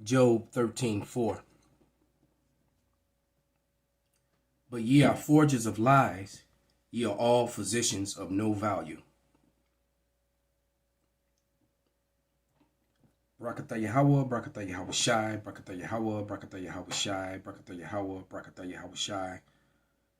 Job 13:4. But ye are forgers of lies, ye are all physicians of no value. Brakatha Yahweh, Brakatha Yahweh Shai, Brakatha Yahweh, Brakatha Yahweh Shai, Brakatha Yahweh, Brakatha Yahweh Shai.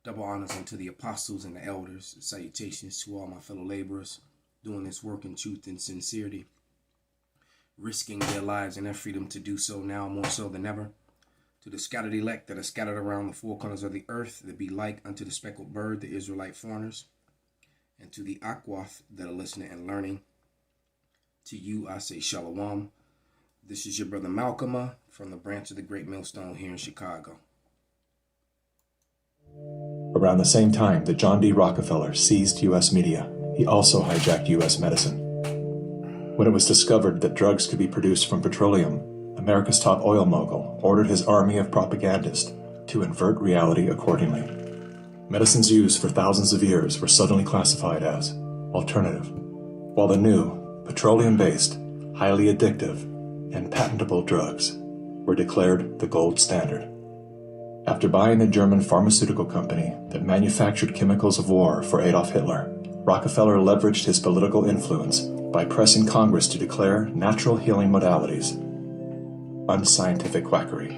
Double honors unto the apostles and the elders. Salutations to all my fellow laborers doing this work in truth and sincerity, risking their lives and their freedom to do so now more so than ever. To the scattered elect that are scattered around the four corners of the earth, that be like unto the speckled bird, the Israelite foreigners, and to the Akwath that are listening and learning, to you I say Shalom. This is your brother Malcolm from the branch of the Great Millstone here in Chicago. Around the same time that John D. Rockefeller seized U.S. media, he also hijacked U.S. medicine. When it was discovered that drugs could be produced from petroleum, America's top oil mogul ordered his army of propagandists to invert reality accordingly. Medicines used for thousands of years were suddenly classified as alternative, while the new, petroleum-based, highly addictive, and patentable drugs were declared the gold standard. After buying the German pharmaceutical company that manufactured chemicals of war for Adolf Hitler, Rockefeller leveraged his political influence by pressing Congress to declare natural healing modalities unscientific quackery.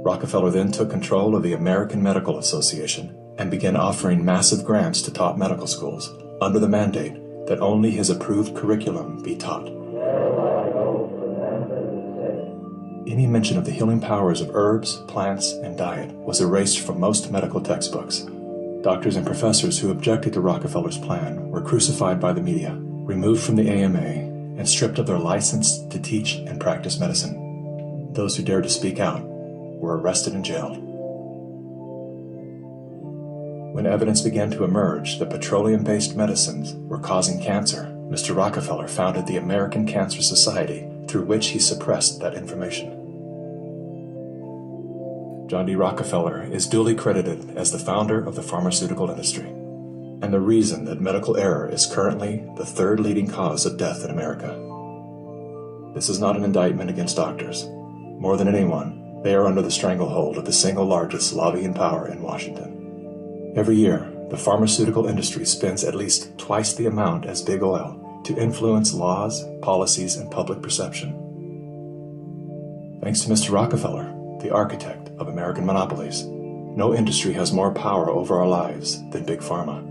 Rockefeller then took control of the American Medical Association and began offering massive grants to top medical schools under the mandate that only his approved curriculum be taught. Any mention of the healing powers of herbs, plants, and diet was erased from most medical textbooks. Doctors and professors who objected to Rockefeller's plan were crucified by the media, removed from the AMA, and stripped of their license to teach and practice medicine. Those who dared to speak out were arrested and jailed. When evidence began to emerge that petroleum-based medicines were causing cancer, Mr. Rockefeller founded the American Cancer Society, through which he suppressed that information. John D. Rockefeller is duly credited as the founder of the pharmaceutical industry, and the reason that medical error is currently the third leading cause of death in America. This is not an indictment against doctors. More than anyone, they are under the stranglehold of the single largest lobbying power in Washington. Every year, the pharmaceutical industry spends at least twice the amount as big oil to influence laws, policies, and public perception. Thanks to Mr. Rockefeller, the architect of American monopolies, no industry has more power over our lives than Big Pharma.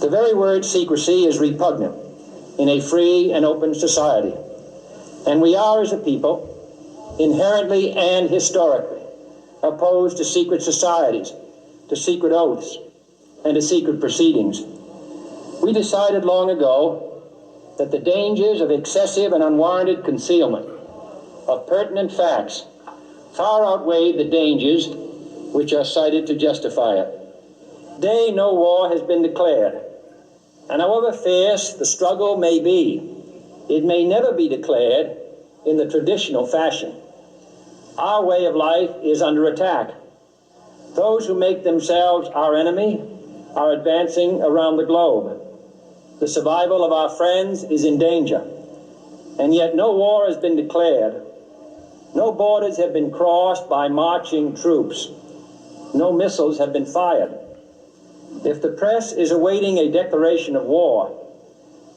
The very word secrecy is repugnant in a free and open society, and we are, as a people, inherently and historically opposed to secret societies, to secret oaths, and to secret proceedings. We decided long ago that the dangers of excessive and unwarranted concealment of pertinent facts far outweighed the dangers which are cited to justify it. Today, no war has been declared, and however fierce the struggle may be, it may never be declared in the traditional fashion. Our way of life is under attack. Those who make themselves our enemy are advancing around the globe. The survival of our friends is in danger, and yet no war has been declared. No borders have been crossed by marching troops. No missiles have been fired. If the press is awaiting a declaration of war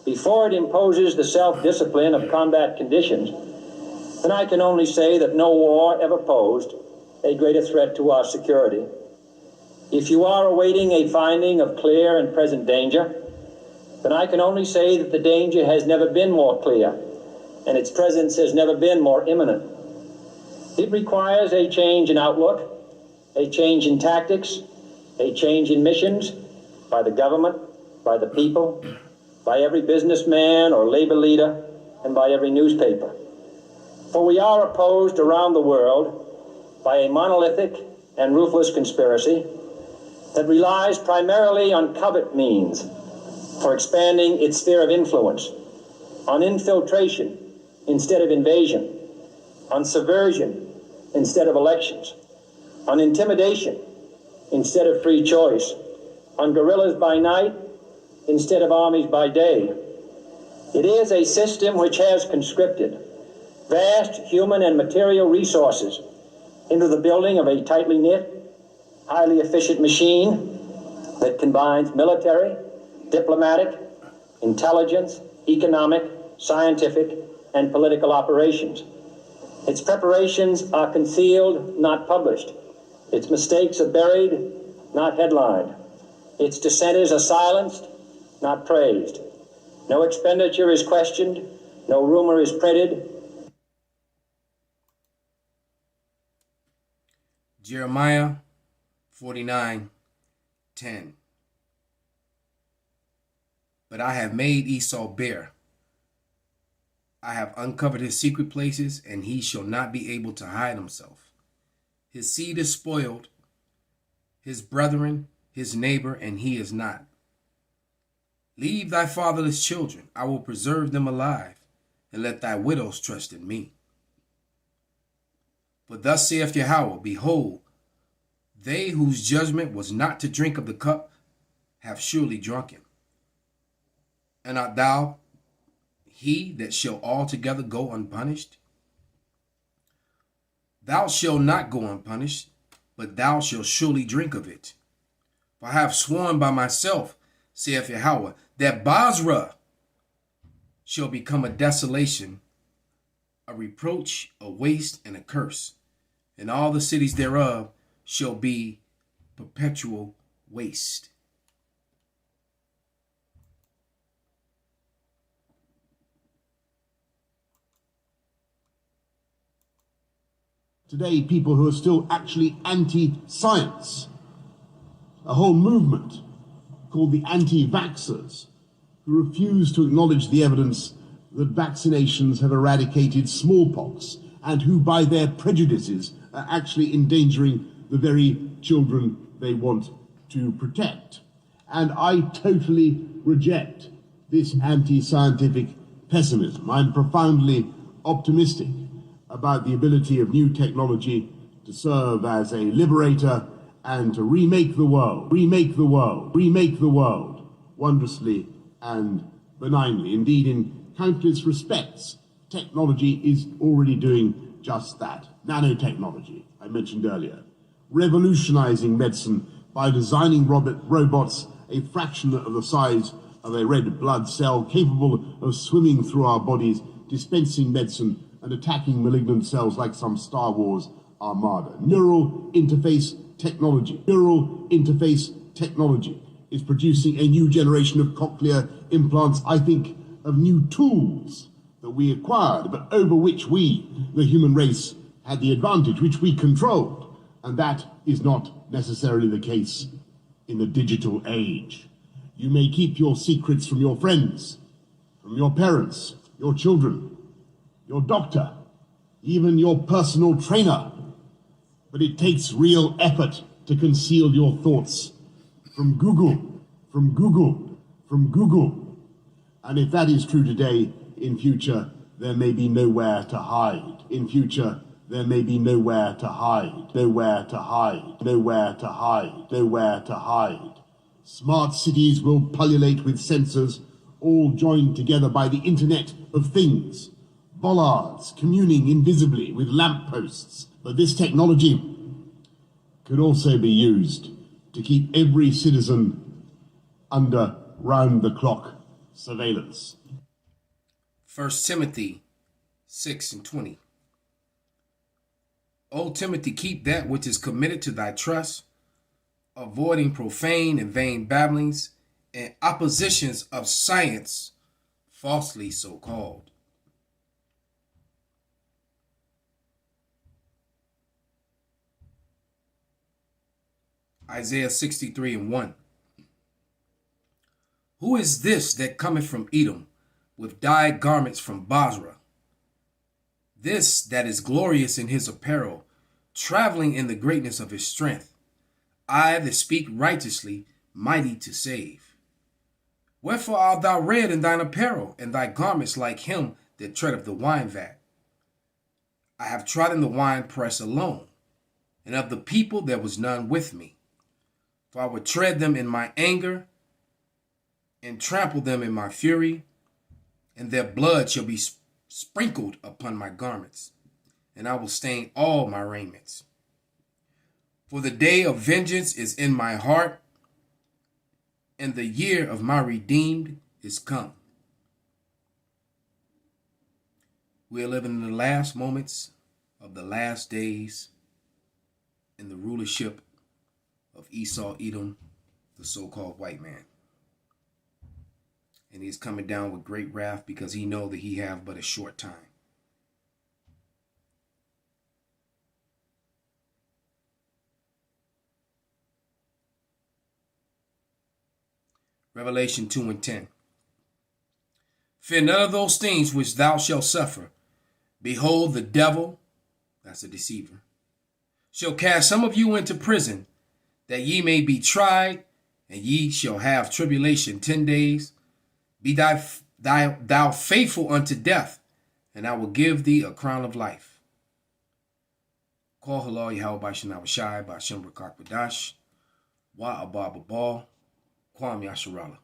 before it imposes the self-discipline of combat conditions, then I can only say that no war ever posed a greater threat to our security. If you are awaiting a finding of clear and present danger, then I can only say that the danger has never been more clear, and its presence has never been more imminent. It requires a change in outlook, a change in tactics, a change in missions by the government, by the people, by every businessman or labor leader, and by every newspaper. For we are opposed around the world by a monolithic and ruthless conspiracy that relies primarily on covert means, for expanding its sphere of influence, on infiltration instead of invasion, on subversion instead of elections, on intimidation instead of free choice, on guerrillas by night instead of armies by day. It is a system which has conscripted vast human and material resources into the building of a tightly knit, highly efficient machine that combines military, diplomatic, intelligence, economic, scientific, and political operations. Its preparations are concealed, not published. Its mistakes are buried, not headlined. Its dissenters are silenced, not praised. No expenditure is questioned, no rumor is printed. Jeremiah 49:10. But I have made Esau bare. I have uncovered his secret places, and he shall not be able to hide himself. His seed is spoiled, his brethren, his neighbor, and he is not. Leave thy fatherless children, I will preserve them alive, and let thy widows trust in me. For thus saith Yahweh, behold, they whose judgment was not to drink of the cup have surely drunken. And art thou he that shall altogether go unpunished? Thou shalt not go unpunished, but thou shalt surely drink of it. For I have sworn by myself, saith Yahweh, that Basra shall become a desolation, a reproach, a waste, and a curse, and all the cities thereof shall be perpetual waste. Today, people who are still actually anti-science, a whole movement called the anti-vaxxers, who refuse to acknowledge the evidence that vaccinations have eradicated smallpox, and who, by their prejudices, are actually endangering the very children they want to protect. And I totally reject this anti-scientific pessimism. I'm profoundly optimistic about the ability of new technology to serve as a liberator and to remake the world wondrously and benignly. Indeed, in countless respects, technology is already doing just that. Nanotechnology, I mentioned earlier, revolutionizing medicine by designing robots a fraction of the size of a red blood cell, capable of swimming through our bodies, dispensing medicine and attacking malignant cells like some Star Wars armada. Neural interface technology is producing a new generation of cochlear implants, I think, of new tools that we acquired, but over which we, the human race, had the advantage, which we controlled. And that is not necessarily the case in the digital age. You may keep your secrets from your friends, from your parents, your children, your doctor, even your personal trainer. But it takes real effort to conceal your thoughts from Google. And if that is true today, in future, there may be nowhere to hide. Smart cities will pullulate with sensors, all joined together by the Internet of Things. Bollards communing invisibly with lampposts. But this technology could also be used to keep every citizen under round-the-clock surveillance. 1 Timothy 6:20. O Timothy, keep that which is committed to thy trust, avoiding profane and vain babblings and oppositions of science, falsely so called. Isaiah 63:1. Who is this that cometh from Edom, with dyed garments from Basra? This that is glorious in his apparel, traveling in the greatness of his strength. I that speak righteously, mighty to save. Wherefore art thou red in thine apparel, and thy garments like him that treadeth the wine vat? I have trodden the wine press alone, and of the people there was none with me. For I would tread them in my anger, and trample them in my fury, and their blood shall be sprinkled upon my garments, and I will stain all my raiments. For the day of vengeance is in my heart, and the year of my redeemed is come. We are living in the last moments of the last days in the rulership of Esau, Edom, the so-called white man. And he's coming down with great wrath because he know that he have but a short time. Revelation 2:10. Fear none of those things which thou shalt suffer. Behold, the devil, that's a deceiver, shall cast some of you into prison, that ye may be tried, and ye shall have tribulation 10 days. Be thou faithful unto death, and I will give thee a crown of life. Call halal Yahweh Bashan Awashai, Bashem Rakak Wadash, Wa Abba Babal, Kwam Yasharallah.